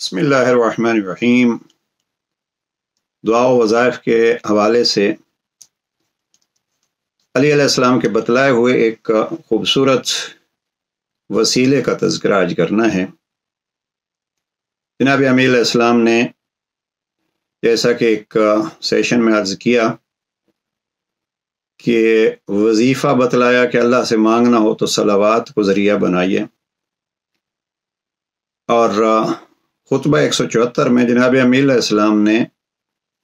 बिस्मिल्लाहिर्रहमानिर्रहीम। दुआ व वज़ाइफ के हवाले से अली अलैहिस्सलाम के बतलाए हुए एक खूबसूरत वसीले का तज़किरा आज करना है। जनाब अमी अलैहिस्सलाम ने जैसा कि एक सेशन में अर्ज़ किया कि वजीफ़ा बतलाया कि अल्लाह से मांगना हो तो सलावात को ज़रिया बनाइए, और खुतबा 174 में जनाब अमी अलैहिस्सलाम ने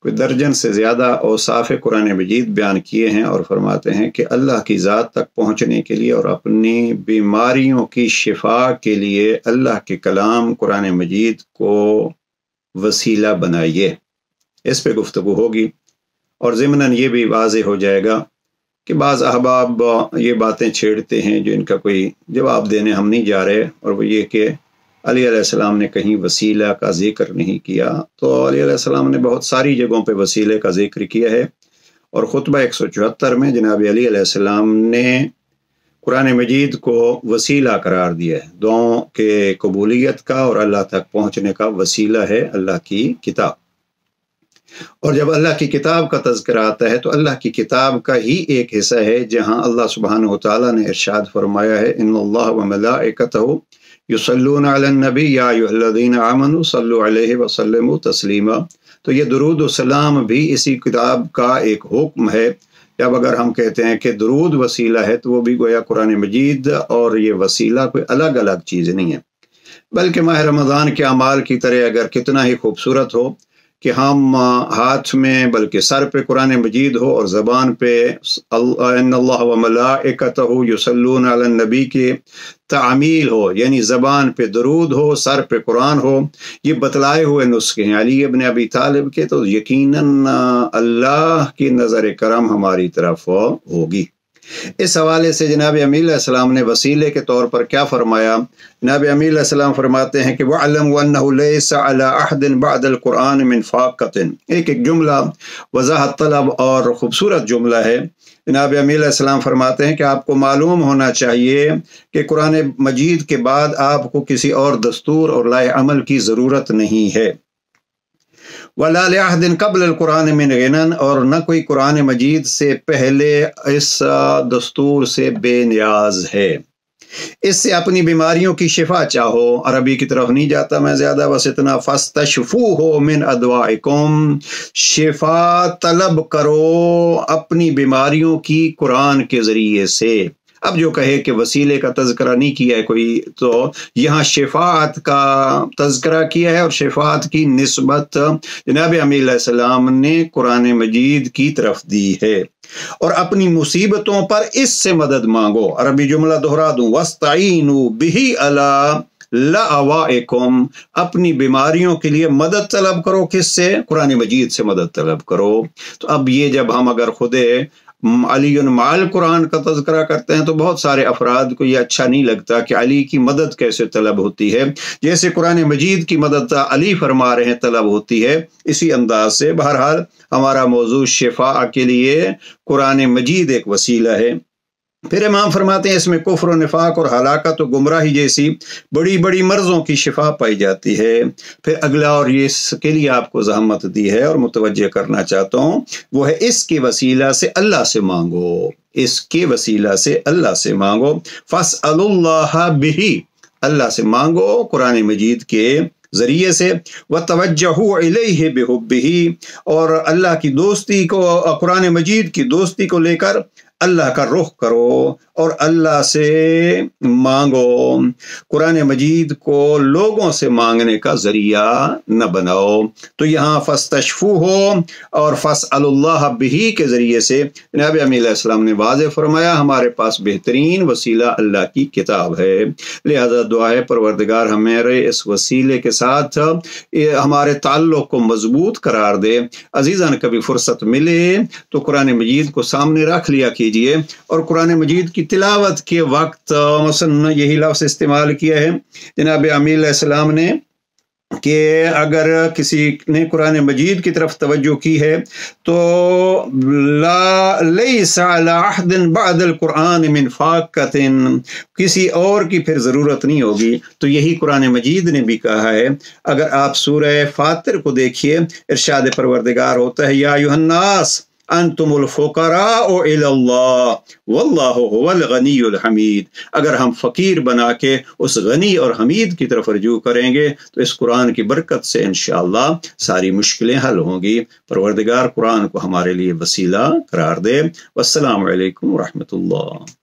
कोई दर्जन से ज़्यादा औसाफ़ कुरान मजीद बयान किए हैं और फरमाते हैं कि अल्लाह की ज़ात तक पहुँचने के लिए और अपनी बीमारियों की शिफा के लिए अल्लाह के कलाम कुरान मजीद को वसीला बनाइए। इस पे गुफ्तगू होगी और ज़िमनन ये भी वाज़ेह हो जाएगा कि बाज़ अहबाब ये बातें छेड़ते हैं जो इनका कोई जवाब देने हम नहीं जा रहे, और वो ये कि अली अलैहिस्सलाम ने कहीं वसीला का जिक्र नहीं किया। तो अली अलैहिस्सलाम ने बहुत सारी जगहों पे वसीले का जिक्र किया है, और खुतबा 174 में जनाब अली अलैहिस्सलाम ने कुरान मजीद को वसीला करार दिया है। दुआओं के कबूलियत का और अल्लाह तक पहुँचने का वसीला है अल्लाह की किताब। और जब अल्लाह की किताब का तज़किरा आता है तो अल्लाह की किताब का ही एक हिस्सा है जहाँ अल्लाह सुब्हानहु व तआला ने इरशाद फरमाया है, इन्नल्लाह व मलाइकतहु युसल्लूना अलन नबी या अय्युहल्लज़ीना आमनू सल्लु अलैहि व सल्लिमू तस्लीमा। तो ये दुरूद व सलाम भी इसी किताब का एक हुक्म है। जब अगर हम कहते हैं कि दुरूद वसीला है तो वो भी गोया कुरान मजीद और ये वसीला कोई अलग अलग चीज़ नहीं है, बल्कि माह रमज़ान के अमाल की तरह अगर कितना ही खूबसूरत हो कि हम हाथ में बल्कि सर पे कुरान मजीद हो और ज़बान पे इन्नल्लाह व मलाइकतहु युसल्लूना अलन नबी के तामील हो, यानी ज़बान पे दरूद हो, सर पे कुरान हो। ये बतलाए हुए नुस्खे हैं अली इब्न अबी तालिब के, तो यकीनन अल्लाह की नज़र करम हमारी तरफ होगी। इस हवाले से जनाब अमी अलैहिस्सलाम ने वसीले के तौर पर क्या फरमाया। जनाब अमी अलैहिस्सलाम फरमाते हैं कि वअलम अन्नहु लैसा अला अहदिन बअदल कुरान मिन फाक़तिन। एक एक जुमला वज़ाहत तलब और ख़ूबसूरत जुमला है। जनाब अमी अलैहिस्सलाम फरमाते हैं कि आपको मालूम होना चाहिए कि कुरान मजीद के बाद आपको किसी और दस्तूर और लाए अमल की ज़रूरत नहीं है। वला लिअहदिन क़ब्ल कुरान मिन गिनन, और न कोई कुरान मजीद से पहले इस दस्तूर से बेनियाज है। इससे अपनी बीमारियों की शिफा चाहो। अरबी की तरफ नहीं जाता मैं ज़्यादा, बस इतना फस्तशफूहु मिन अदवाइकुम, शिफा तलब करो अपनी बीमारियों की कुरान के ज़रिए से। अब जो कहे कि वसीले का तज़किरा नहीं किया है कोई, तो यहाँ शिफात का तज़किरा किया है और शिफात की निस्बत जनाब अमी अलैहिस्सलाम ने कुरान मजीद की तरफ दी है। और अपनी मुसीबतों पर इससे मदद मांगो। अरबी जुमला दोहरा दूँ, वस्तईनु बिही अला लअवाइकुम, अपनी बीमारियों के लिए मदद तलब करो। किससे? कुरान मजीद से मदद तलब करो। तो अब ये जब हम अगर खुदे अली माल कुरान का तज़किरा करते हैं तो बहुत सारे अफराद को ये अच्छा नहीं लगता कि अली की मदद कैसे तलब होती है, जैसे कुरान मजीद की मदद अली फरमा रहे हैं तलब होती है। इसी अंदाज से बहरहाल हमारा मौजू शिफा के लिए कुरान मजीद एक वसीला है। फिर इमाम फरमाते हैं इसमें कुफ्र, निफाक और हलाकत और गुमराही जैसी बड़ी बड़ी मर्ज़ों की शिफा पाई जाती है। फिर अगला, और ये इसके लिए आपको ज़हमत दी है और मुतवज्जे करना चाहता हूँ, वो है इसके वसीला से अल्लाह से मांगो। इसके वसीला से अल्लाह से मांगो। फस्अलुल्लाह बिही, अल्लाह से मांगो कुरान मजीद के ज़रिए से। व तवज्जहू इलैहि बिहुब्बिही, और अल्लाह की दोस्ती को, कुरान मजीद की दोस्ती को लेकर अल्लाह का रुख करो और अल्लाह से मांगो। कुरान मजीद को लोगों से मांगने का ज़रिया न बनाओ। तो यहाँ फस्तशफू हो और फस्अलुल्लाह बिही के ज़रिए से जनाब अमी अलैहिस्सलाम ने वाज़ेह फरमाया हमारे पास बेहतरीन वसीला अल्लाह की किताब है। लिहाजा दुआ है परवरदिगार हमारे इस वसीले के साथ हमारे ताल्लुक़ को मजबूत करार दे। अजीज़ान, कभी फुर्सत मिले तो कुरान मजीद को सामने रख लिया कीजिए, और कुरान मजीद की तिलावत के वक्त मसलन यही लफ्ज़ इस्तेमाल किया है जनाब अमी अलैहिस्सलाम ने کہ اگر کسی نے قرآن مجید کی طرف توجہ کی ہے تو لا لیس علی عہد بعد القرآن من فاقۃ، کسی اور کی پھر ضرورت نہیں ہوگی۔ تو یہی قرآن مجید نے بھی کہا ہے۔ اگر آپ سورہ فاطر کو دیکھیے، ارشاد پروردگار ہوتا ہے یا ایھا الناس انتم الفقراء الی اللہ واللہ هو الغنی الحمید۔ اگر ہم فقیر بنا کے اس غنی اور حمید کی طرف رجوع کریں گے تو اس قرآن کی برکت سے انشاءاللہ ساری مشکلیں حل ہوں گی۔ پروردگار قرآن کو ہمارے لیے وسیلہ قرار دے۔ والسلام علیکم ورحمۃ اللہ۔